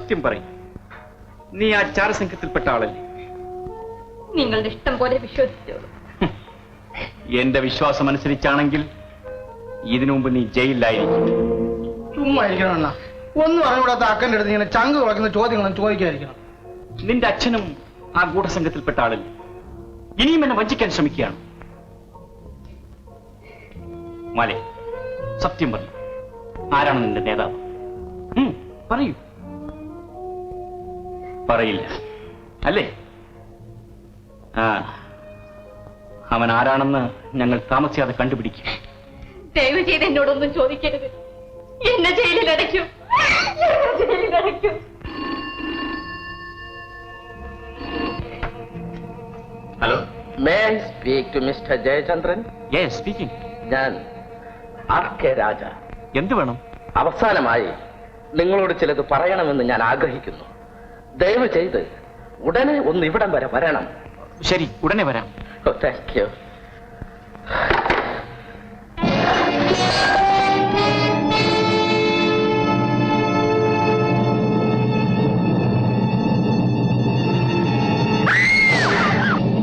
സത്യം പറയും, നീ ആ ചാരസംഘത്തിൽപ്പെട്ട ആളല്ലേ? നിങ്ങളുടെ ഇഷ്ടം പോലെ വിശ്വസിച്ചോളൂ. എന്റെ വിശ്വാസം അനുസരിച്ചാണെങ്കിൽ ഇതിനു മുമ്പ് നീ ജയിലിലായിരിക്കും. ചുമ്മാ ഇരിക്കണം. ഒന്നും അറിഞ്ഞൂടാത്ത അക്കൻ്റെ അടുത്ത് ഇങ്ങനെ ചങ്ക് തുറക്കുന്ന ചോദ്യങ്ങളും ചോദിക്കാതിരിക്കണം. നിന്റെ അച്ഛനും ആ ഗൂഢസംഘത്തിൽപ്പെട്ട ആളല്ലേ? ഇനിയും എന്നെ വഞ്ചിക്കാൻ ശ്രമിക്കുകയാണ്. മാലേ, സത്യം പറയൂ, ആരാണ് നിന്റെ നേതാവ്? പറയൂ. പറയില്ല അല്ലേ? അവൻ ആരാണെന്ന് ഞങ്ങൾ താമസിയാതെ കണ്ടുപിടിക്കും. ദയവ് ചെയ്ത് എന്നോടൊന്നും ചോദിക്കരുത്. എന്നെ ജയിലിലടയ്ക്കും. Hello, may I speak to mister Jayachandran? Yes, speaking. ഞാൻ RK രാജ. എന്ത് വേണം? അവസാനമായി നിങ്ങളോട് ചിലത് പറയണമെന്ന് ഞാൻ ആഗ്രഹിക്കുന്നു. ദയവ് ചെയ്ത് ഉടനെ ഒന്ന് ഇവിടം വരെ വരണം. ശരി, ഉടനെ വരാം. ഓ, താങ്ക് യു.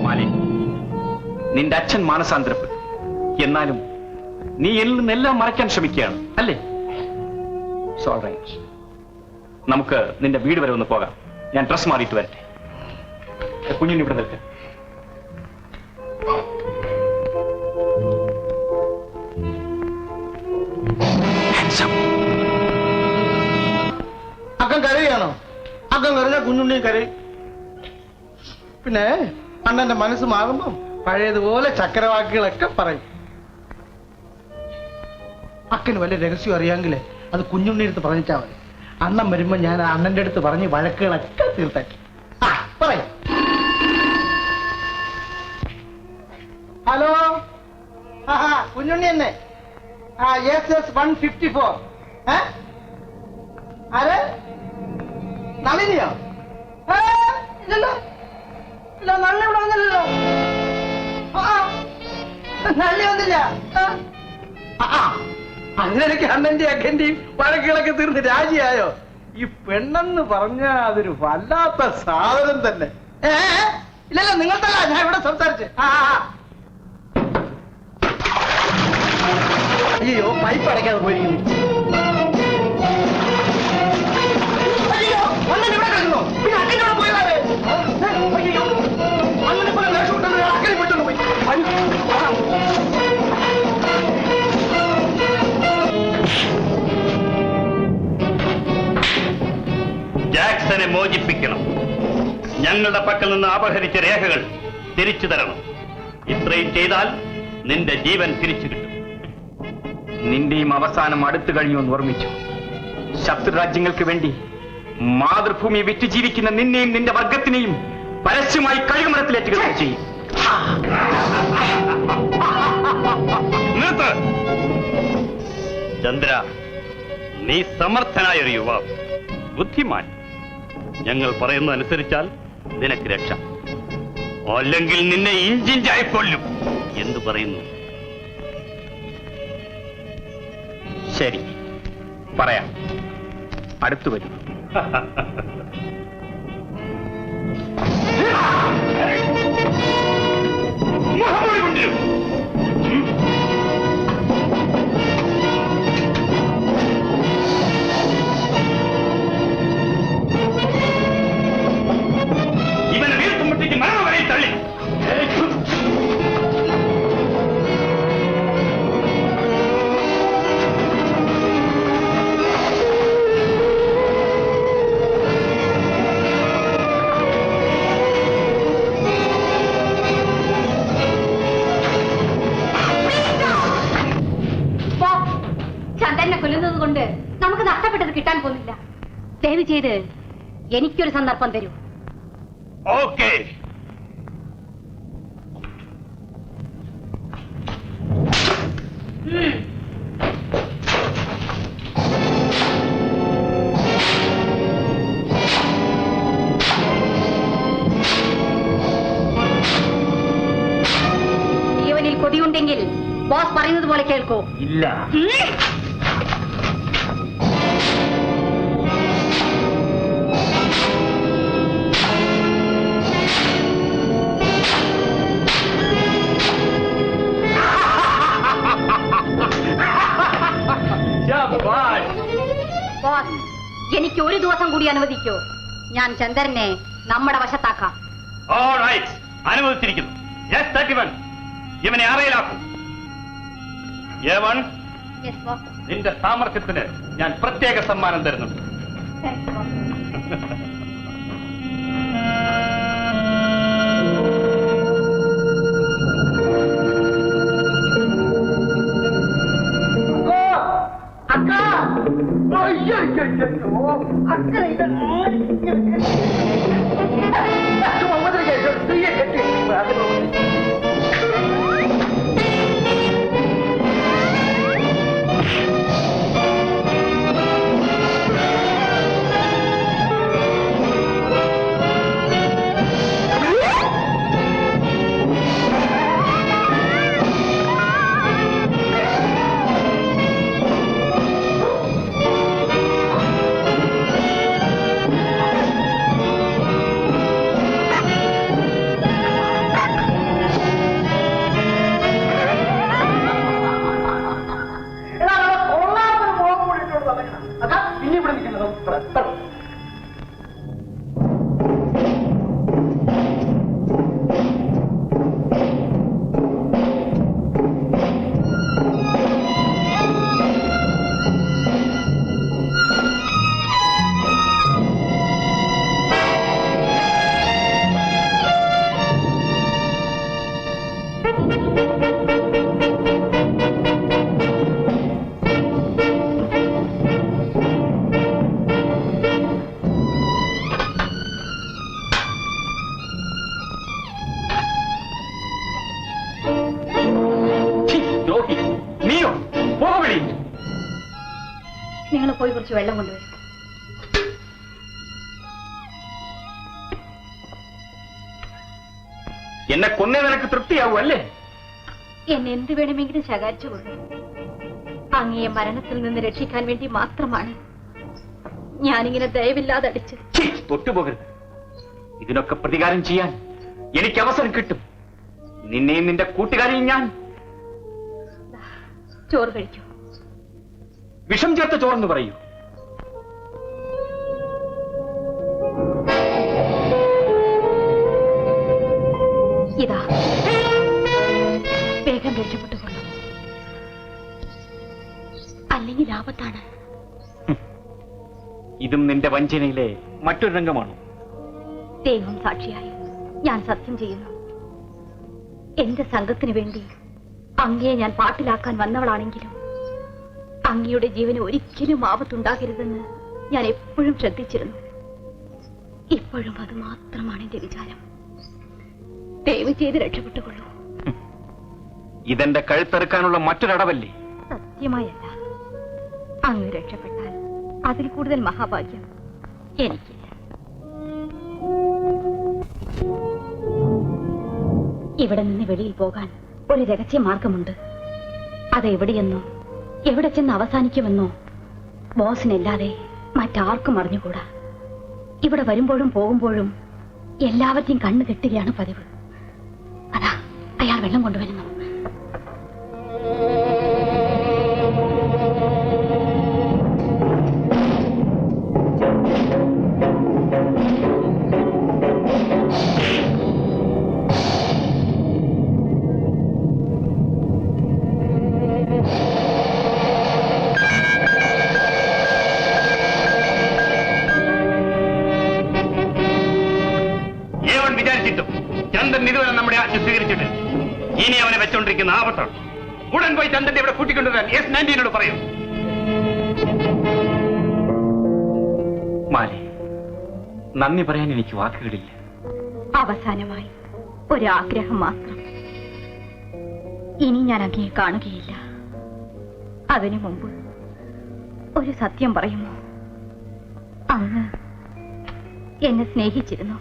മാലി, നിന്റെ അച്ഛൻ മാനസാന്തരപ്പെട്ടു. എന്നാലും നീ എന്നിൽ നിന്നെല്ലാം മറയ്ക്കാൻ ശ്രമിക്കുകയാണ് അല്ലേ? നമുക്ക് നിന്റെ വീട് വരെ ഒന്ന് പോകാം. ഞാൻ ഡ്രസ് മാറിയിട്ട് വരട്ടെ. കുഞ്ഞിന് ഇവിടെ നിൽക്കാം. അക്കം കരയാണോ? അക്കം കരഞ്ഞ കുഞ്ഞുണ്ണിയും കരയും. പിന്നെ അണ്ണന്റെ മനസ്സ് മാറുമ്പം പഴയതുപോലെ ചക്കരവാക്കുകളൊക്കെ പറയും. അക്കന് വല്ല രഹസ്യം അറിയാമെങ്കിലേ അത് കുഞ്ഞുണ്ണി അടുത്ത് പറഞ്ഞാൽ മതി. അണ്ണൻ വരുമ്പോ ഞാൻ അണ്ണന്റെ അടുത്ത് പറഞ്ഞ് വഴക്കുകളൊക്കെ തീർത്താക്കി. പറയും. ഹലോ, കുഞ്ഞുണ്ണി തന്നെ. SS-154. ആരെ? നളിനിയോ? ഇല്ലല്ലോ, ഇല്ല, നള്ളി ഇവിടെ വന്നില്ലല്ലോ. നള്ളി വന്നില്ല. അങ്ങനെയൊക്കെ അണ്ണന്റെ അക്കന്റെയും വഴക്കുകളൊക്കെ തീർന്ന് രാജിയായോ? ഈ പെണ്ണെന്ന് പറഞ്ഞ അതൊരു വല്ലാത്ത സാധനം തന്നെ. ഇല്ലല്ലോ, നിങ്ങൾക്കല്ല, ഞാൻ ഇവിടെ സംസാരിച്ച്. അയ്യോ, പൈപ്പ് അടയ്ക്കാതെ പോയിരിക്കുന്നു. അയ്യോ, അണ്ണൻ ഇവിടെ കിടക്കുന്നു. പിന്നെ അക്കനോട് പോയതാരെ? അയ്യോ, അണ്ണനെ പോലെ വേഷം ഇട്ടു അക്കനെ വിട്ടു പോയി. ജാക്സനെ മോചിപ്പിക്കണം. ഞങ്ങളുടെ പക്കൽ നിന്ന് അപഹരിച്ച രേഖകൾ തിരിച്ചു തരണം. ഇത്രയും ചെയ്താൽ നിന്റെ ജീവൻ തിരിച്ചു കിട്ടും. നിന്റെയും അവസാനം അടുത്തു കഴിഞ്ഞുവെന്ന് ഓർമ്മിച്ചു. ശത്രുരാജ്യങ്ങൾക്ക് വേണ്ടി മാതൃഭൂമി വിറ്റ് ജീവിക്കുന്ന നിന്നെയും നിന്റെ വർഗത്തിനെയും പരസ്യമായി കഴുകുമരത്തിലേറ്റുക ചെയ്യും. നിർത്ത് ചന്ദ്ര, നീ സമർത്ഥനായ ഒരു യുവാവ്, ബുദ്ധിമാൻ. ഞങ്ങൾ പറയുന്നതനുസരിച്ചാൽ നിനക്ക് രക്ഷ, അല്ലെങ്കിൽ നിന്നെ ഇഞ്ചിഞ്ചായി കൊല്ലും. എന്തു പറയുന്നു? ശരി, പറയാം. അടുത്തു വരും. ഇവനെ വീർത്തുമുട്ടിക്ക് മരണം വരെ തള്ളി. ചന്ദ്രനെ കൊല്ലുന്നത് കൊണ്ട് നമുക്ക് നഷ്ടപ്പെട്ടത് കിട്ടാൻ പോകുന്നില്ല. ദയവ് ചെയ്ത് എനിക്കൊരു സന്ദർഭം തരൂ. ഓക്കേ. ജീവനിൽ കൊതിയുണ്ടെങ്കിൽ ബോസ് പറയുന്നത് പോലെ കേൾക്കൂ. ഇല്ല. ദിവസം കൂടി അനുവദിക്കൂ. ഞാൻ ചന്ദ്രനെ നമ്മുടെ വശത്താക്കാം. അനുവദിച്ചിരിക്കുന്നു. ഇവനെ അറയിലാക്കും. നിന്റെ സാമർഥ്യത്തിന് ഞാൻ പ്രത്യേക സമ്മാനം തരുന്നുണ്ട്. നിങ്ങൾ പോയി കുറച്ച് വെള്ളം കൊണ്ടുവരും. എന്നെ കൊന്നേ നിനക്ക് തൃപ്തിയാവൂ അല്ലേ? എന്നെ എന്ത് വേണമെങ്കിലും ശകാരിച്ചുകൊള്ളു. അങ്ങയെ മരണത്തിൽ നിന്ന് രക്ഷിക്കാൻ വേണ്ടി മാത്രമാണ് ഞാനിങ്ങനെ ദയവില്ലാതെ അടിച്ച്. തൊട്ടുപോകരുത്. ഇതിനൊക്കെ പ്രതികാരം ചെയ്യാൻ എനിക്ക് അവസരം കിട്ടും. നിന്നെയും നിന്റെ കൂട്ടുകാരെയും ഞാൻ. ചോറ് കഴിക്കൂ. വിഷം ചേർത്ത ചോറെന്ന് പറയൂ. ഇതാ വേഗം രക്ഷപ്പെട്ടുകൊള്ളു, അല്ലെങ്കിൽ ആപത്താണ്. ഇതും നിന്റെ വഞ്ചനയിലെ മറ്റൊരു രംഗമാണ്. ദൈവം സാക്ഷിയായി ഞാൻ സത്യം ചെയ്യുന്നു. എന്റെ സംഘത്തിന് വേണ്ടി അങ്ങയെ ഞാൻ പാട്ടിലാക്കാൻ വന്നവളാണെങ്കിലും അങ്ങയുടെ ജീവന് ഒരിക്കലും ആപത്തുണ്ടാകരുതെന്ന് ഞാൻ എപ്പോഴും ശ്രദ്ധിച്ചിരുന്നു. ഇപ്പോഴും അത് മാത്രമാണ് എന്റെ വിചാരം. ദയവ് ചെയ്ത് രക്ഷപ്പെട്ടുകൊള്ളൂ. ഇതെന്റെ കഴുത്തെറുക്കാനുള്ള മറ്റൊരടവല്ലേ? സത്യമായല്ല. അങ്ങ് രക്ഷപ്പെട്ടാൽ അതിൽ കൂടുതൽ മഹാഭാഗ്യം എനിക്കില്ല. ഇവിടെ നിന്ന് വെളിയിൽ പോകാൻ ഒരു രഹസ്യ മാർഗമുണ്ട്. അതെവിടെയെന്നോ എവിടെ ചെന്ന് അവസാനിക്കുമെന്നോ ബോസിനല്ലാതെ മറ്റാർക്കും അറിഞ്ഞുകൂടാ. ഇവിടെ വരുമ്പോഴും പോകുമ്പോഴും എല്ലാവരെയും കണ്ണു കെട്ടുകയാണ് പതിവ്. അതാ അയാൾ വെള്ളം കൊണ്ടുവരുന്നു. ചന്ദ്രൻ ഇതുവരെ നമ്മുടെ ആജ്ഞ സ്വീകരിച്ചിട്ട് ഇനി അവനെ വെച്ചോണ്ടിരിക്കുന്ന ആപത്താണ്. ഉടൻ പോയി ചന്ദ്രന്റെ ഇവിടെ കൂട്ടിക്കൊണ്ടുവരാൻ S19 പറയൂ. മാലി, നന്ദി പറയാൻ എനിക്ക് വാക്കുകളില്ല. അവസാനമായി ഒരാഗ്രഹം മാത്രം. ഇനി ഞാൻ അങ്ങയെ കാണുകയില്ല. അതിനു മുമ്പ് ഒരു സത്യം പറയുമോ? അങ്ങ് എന്നെ സ്നേഹിച്ചിരുന്നു.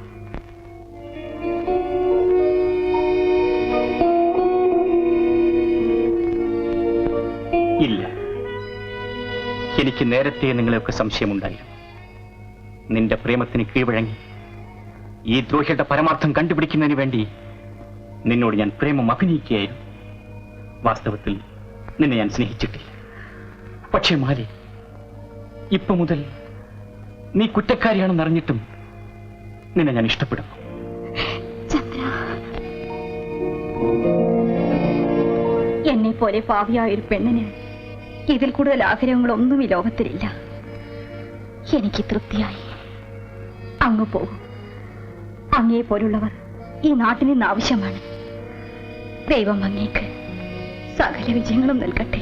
ഇല്ല, എനിക്ക് നേരത്തെ നിങ്ങളെയൊക്കെ സംശയമുണ്ടായിരുന്നു. നിന്റെ പ്രേമത്തിന് കീഴ്വഴങ്ങി ഈ ദ്രോഹിയുടെ പരമാർത്ഥം കണ്ടുപിടിക്കുന്നതിന് വേണ്ടി നിന്നോട് ഞാൻ പ്രേമം അഭിനയിക്കുകയായിരുന്നു. വാസ്തവത്തിൽ നിന്നെ ഞാൻ സ്നേഹിച്ചിട്ടില്ല. പക്ഷേ മാലി, ഇപ്പൊ മുതൽ നീ കുറ്റക്കാരിയാണെന്ന് അറിഞ്ഞിട്ടും നിന്നെ ഞാൻ ഇഷ്ടപ്പെടുന്നു. എന്നെ പോലെ പാവിയായ ഒരു പെണ്ണിന് ഇതിൽ കൂടുതൽ ആഗ്രഹങ്ങളൊന്നും ഈ ലോകത്തിലില്ല. എനിക്ക് തൃപ്തിയായി. അങ്ങ് പോകും. അങ്ങേ പോലുള്ളവർ ഈ നാട്ടിൽ നിന്ന് ആവശ്യമാണ്. ദൈവം അങ്ങേക്ക് സകല വിജയങ്ങളും നൽകട്ടെ.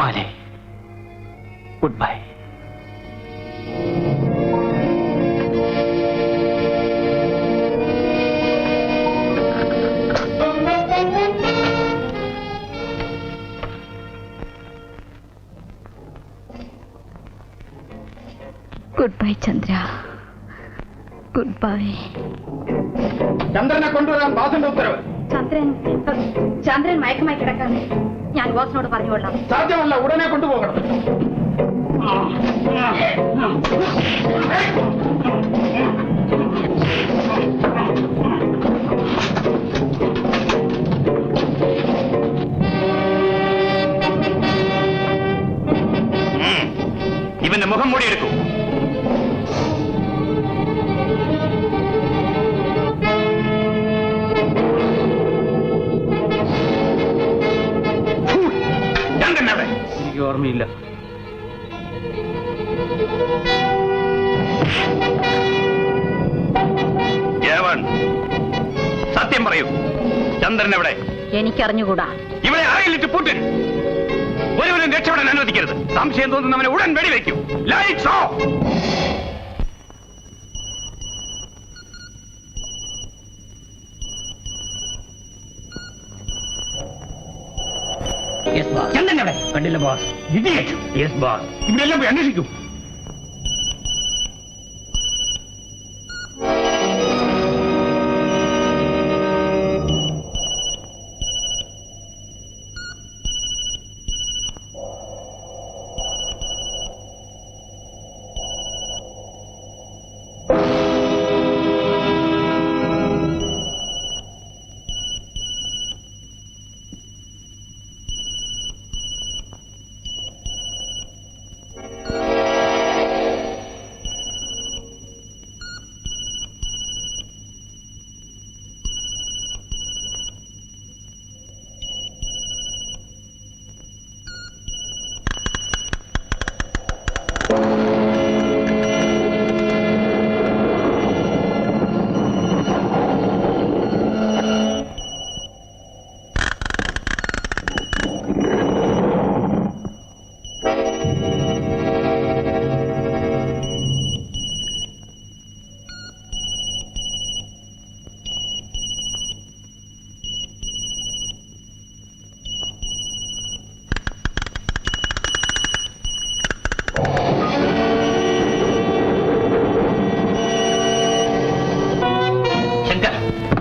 മാലേ, goodbye. Goodbye Chandra. Goodbye. ചന്ദ്രനെ കൊണ്ടുവരാൻ ദാസന്റെ ഉത്തരവ്. ചന്ദ്രൻ മയക്കമായി കിടക്കാണ്. ഞാൻ ബോസിനോട് പറഞ്ഞുകൊള്ളാം. സാധ്യമല്ല, ഉടനെ കൊണ്ടുപോകണം. ഇവന്റെ മുഖം മൂടിയെടുക്കൂ. എനിക്ക് ഓർമ്മയില്ല. സത്യം പറയൂ, ചന്ദ്രൻ എവിടെ? എനിക്കറിഞ്ഞുകൂടാ. ഇവിടെ ആരെങ്കിലും പൂട്ടിൻ. ഒരുവനും രക്ഷപ്പെടാൻ അനുവദിക്കരുത്. സംശയം തോന്നുന്നവനെ ഉടൻ വെടിവെക്കൂ. Lights of. ചന്ദ്രൻ എവിടെ? കണ്ടില്ല ബോസ്. Yes boss. ഇവിടെ എല്ലാം പോയി അന്വേഷിക്കൂ.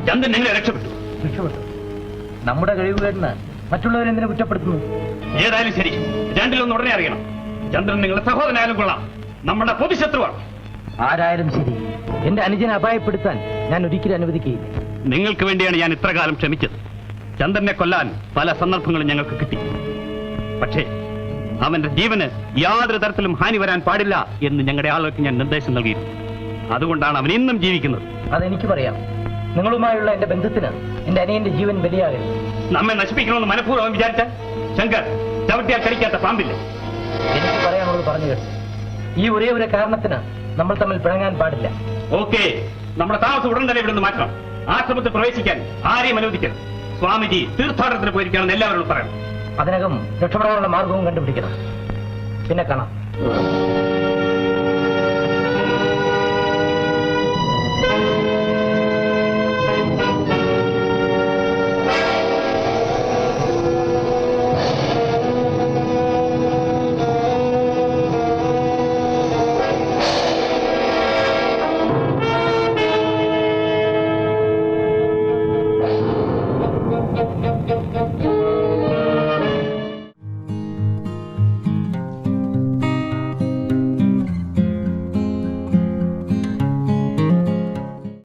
ചന്ദ്രൻ നിങ്ങളെ രക്ഷപ്പെട്ടു. നമ്മുടെ കഴിവുകേടിന് മറ്റുള്ളവരെന്തിനെ കുറ്റപ്പെടുത്തുന്നു? ഏതായാലും ശരി, രണ്ടിലൊന്ന് ഉടനെ അറിയണം. ചന്ദ്രൻ നിങ്ങളുടെ സഹോദരനായാലും കൊള്ളാം, നമ്മുടെ പൊതുശത്രുവാണ്. ആരായാലും ശരി, എന്റെ അനുജനെ അപായപ്പെടുത്താൻ ഞാൻ ഒരിക്കലും അനുവദിക്കുകയില്ല. നിങ്ങൾക്ക് വേണ്ടിയാണ് ഞാൻ ഇത്ര കാലം ക്ഷമിച്ചത്. ചന്ദ്രനെ കൊല്ലാൻ പല സന്ദർഭങ്ങളും ഞങ്ങൾക്ക് കിട്ടി. പക്ഷേ അവന്റെ ജീവന് യാതൊരു തരത്തിലും ഹാനി വരാൻ പാടില്ല എന്ന് ഞങ്ങളുടെ ആളുകൾക്ക് ഞാൻ നിർദ്ദേശം നൽകിയിരുന്നു. അതുകൊണ്ടാണ് അവൻ ഇന്നും ജീവിക്കുന്നത്. അതെനിക്ക് പറയാം. നിങ്ങളുമായുള്ള എന്റെ ബന്ധത്തിന് എന്റെ അനിയന്റെ ജീവൻ ബലിയാകരുത്. നമ്മെ നശിപ്പിക്കണമെന്ന് മനഃപൂർവ്വം വിചാരിച്ച ശങ്കർ ചവിട്ടിയാൽ കടിക്കാത്ത പാമ്പില്ല. എനിക്ക് പറയാനുള്ളത് പറഞ്ഞു കേട്ടു. ഈ ഒരേ ഒരു കാരണത്തിന് നമ്മൾ തമ്മിൽ പിണങ്ങാൻ പാടില്ല. ഓക്കെ, നമ്മുടെ താമസം ഉടൻ തന്നെ ഇവിടെ നിന്ന് മാറ്റണം. ആശ്രമത്തിൽ പ്രവേശിക്കാൻ ആരെയും അനുവദിക്കരുത്. സ്വാമിജി തീർത്ഥാടനത്തിന് പോയിരിക്കണമെന്ന് എല്ലാവരോടും പറയണം. അതിനകം രക്ഷപ്പെടാനുള്ള മാർഗവും കണ്ടുപിടിക്കണം. പിന്നെ കാണാം.